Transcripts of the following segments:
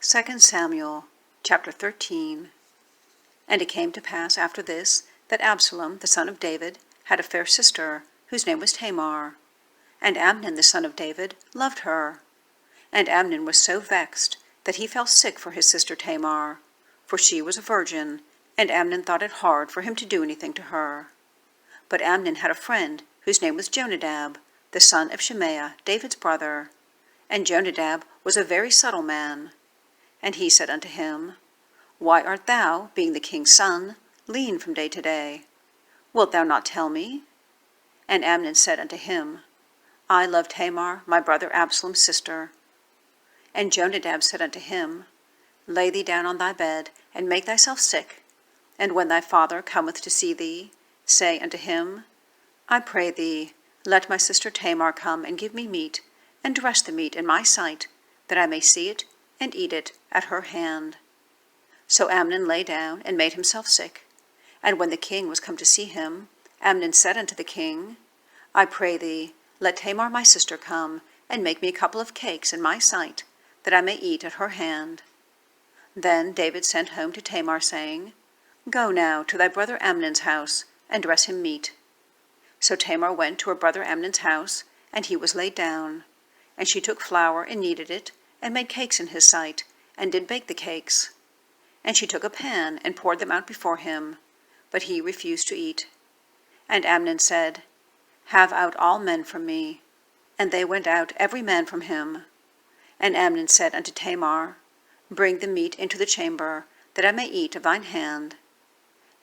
2 Samuel chapter 13. And it came to pass after this, that Absalom the son of David had a fair sister, whose name was Tamar. And Amnon the son of David loved her. And Amnon was so vexed that he fell sick for his sister Tamar, for she was a virgin, and Amnon thought it hard for him to do anything to her. But Amnon had a friend, whose name was Jonadab, the son of Shimeah, David's brother. And Jonadab was a very subtle man. And he said unto him, Why art thou, being the king's son, lean from day to day? Wilt thou not tell me? And Amnon said unto him, I love Tamar, my brother Absalom's sister. And Jonadab said unto him, Lay thee down on thy bed, and make thyself sick. And when thy father cometh to see thee, say unto him, I pray thee, let my sister Tamar come and give me meat, and dress the meat in my sight, that I may see it and eat it at her hand. So Amnon lay down and made himself sick. And when the king was come to see him, Amnon said unto the king, I pray thee, let Tamar my sister come, and make me a couple of cakes in my sight, that I may eat at her hand. Then David sent home to Tamar, saying, Go now to thy brother Amnon's house, and dress him meat. So Tamar went to her brother Amnon's house, and he was laid down. And she took flour and kneaded it, and made cakes in his sight, and did bake the cakes. And she took a pan, and poured them out before him, but he refused to eat. And Amnon said, Have out all men from me. And they went out every man from him. And Amnon said unto Tamar, Bring the meat into the chamber, that I may eat of thine hand.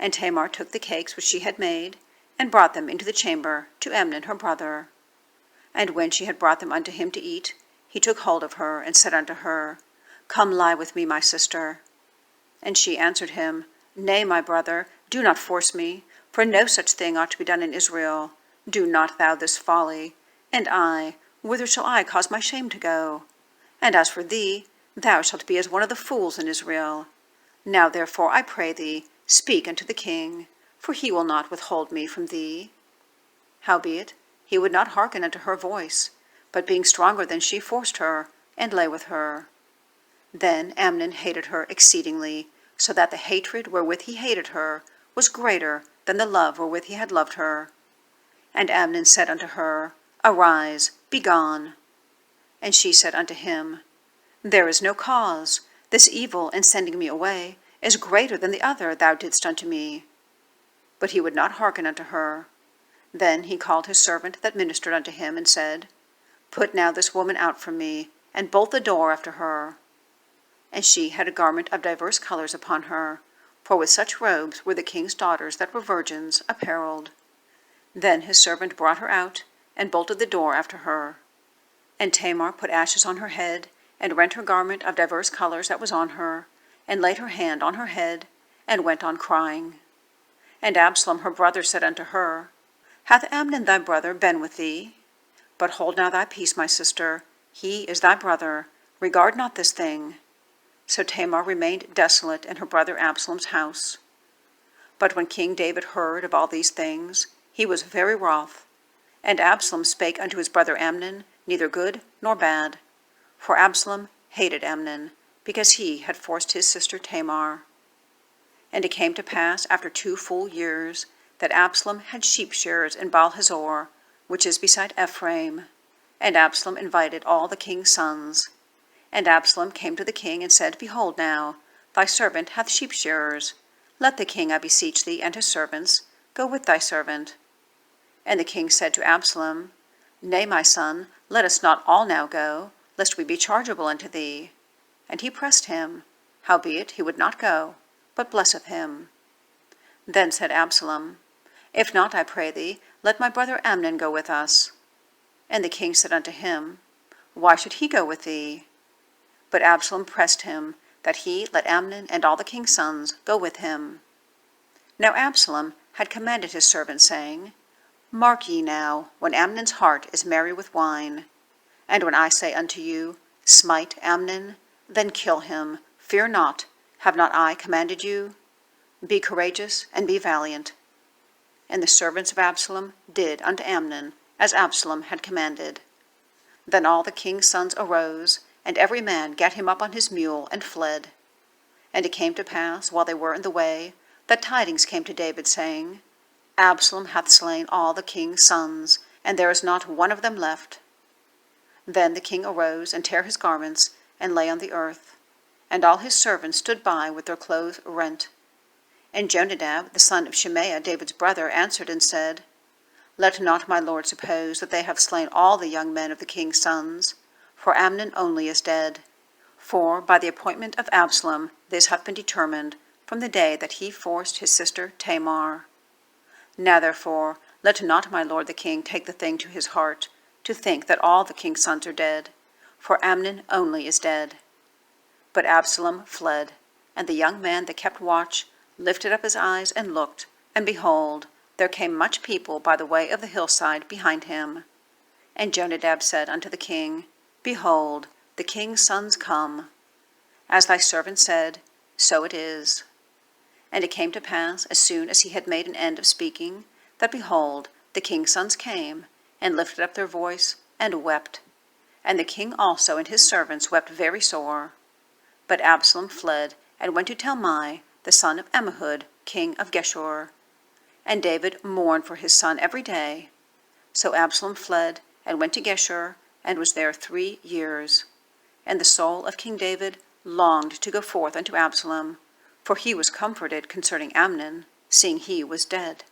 And Tamar took the cakes which she had made, and brought them into the chamber to Amnon her brother. And when she had brought them unto him to eat, he took hold of her, and said unto her, Come lie with me, my sister. And she answered him, Nay, my brother, do not force me, for no such thing ought to be done in Israel. Do not thou this folly. And I, whither shall I cause my shame to go? And as for thee, thou shalt be as one of the fools in Israel. Now therefore, I pray thee, speak unto the king, for he will not withhold me from thee. Howbeit, he would not hearken unto her voice, but being stronger than she, forced her, and lay with her. Then Amnon hated her exceedingly, so that the hatred wherewith he hated her was greater than the love wherewith he had loved her. And Amnon said unto her, Arise, be gone. And she said unto him, There is no cause. This evil in sending me away is greater than the other thou didst unto me. But he would not hearken unto her. Then he called his servant that ministered unto him, and said, Put now this woman out from me, and bolt the door after her. And she had a garment of divers colors upon her, for with such robes were the king's daughters that were virgins apparelled. Then his servant brought her out, and bolted the door after her. And Tamar put ashes on her head, and rent her garment of divers colors that was on her, and laid her hand on her head, and went on crying. And Absalom her brother said unto her, Hath Amnon thy brother been with thee? But hold now thy peace, my sister, he is thy brother, regard not this thing. So Tamar remained desolate in her brother Absalom's house. But when King David heard of all these things, he was very wroth. And Absalom spake unto his brother Amnon neither good nor bad. For Absalom hated Amnon, because he had forced his sister Tamar. And it came to pass after 2 full years, that Absalom had sheep shearers in Baal-hazor, which is beside Ephraim. And Absalom invited all the king's sons. And Absalom came to the king, and said, Behold now, thy servant hath sheep shearers. Let the king, I beseech thee, and his servants, go with thy servant. And the king said to Absalom, Nay, my son, let us not all now go, lest we be chargeable unto thee. And he pressed him. Howbeit he would not go, but blesseth him. Then said Absalom, If not, I pray thee, let my brother Amnon go with us. And the king said unto him, Why should he go with thee? But Absalom pressed him, that he let Amnon and all the king's sons go with him. Now Absalom had commanded his servants, saying, Mark ye now, when Amnon's heart is merry with wine. And when I say unto you, Smite Amnon, then kill him, fear not, have not I commanded you? Be courageous, and be valiant. And the servants of Absalom did unto Amnon as Absalom had commanded. Then all the king's sons arose, and every man gat him up on his mule, and fled. And it came to pass, while they were in the way, that tidings came to David, saying, Absalom hath slain all the king's sons, and there is not one of them left. Then the king arose, and tare his garments, and lay on the earth. And all his servants stood by with their clothes rent. And Jonadab, the son of Shimeah, David's brother, answered and said, Let not my lord suppose that they have slain all the young men of the king's sons, for Amnon only is dead. For by the appointment of Absalom this hath been determined from the day that he forced his sister Tamar. Now therefore let not my lord the king take the thing to his heart, to think that all the king's sons are dead, for Amnon only is dead. But Absalom fled, and the young man that kept watch lifted up his eyes and looked, and behold, there came much people by the way of the hillside behind him. And Jonadab said unto the king, Behold, the king's sons come. As thy servant said, so it is. And it came to pass, as soon as he had made an end of speaking, that behold, the king's sons came, and lifted up their voice, and wept. And the king also and his servants wept very sore. But Absalom fled, and went to Tamar, the son of Ammihud, king of Geshur. And David mourned for his son every day. So Absalom fled, and went to Geshur, and was there 3 years. And the soul of King David longed to go forth unto Absalom, for he was comforted concerning Amnon, seeing he was dead.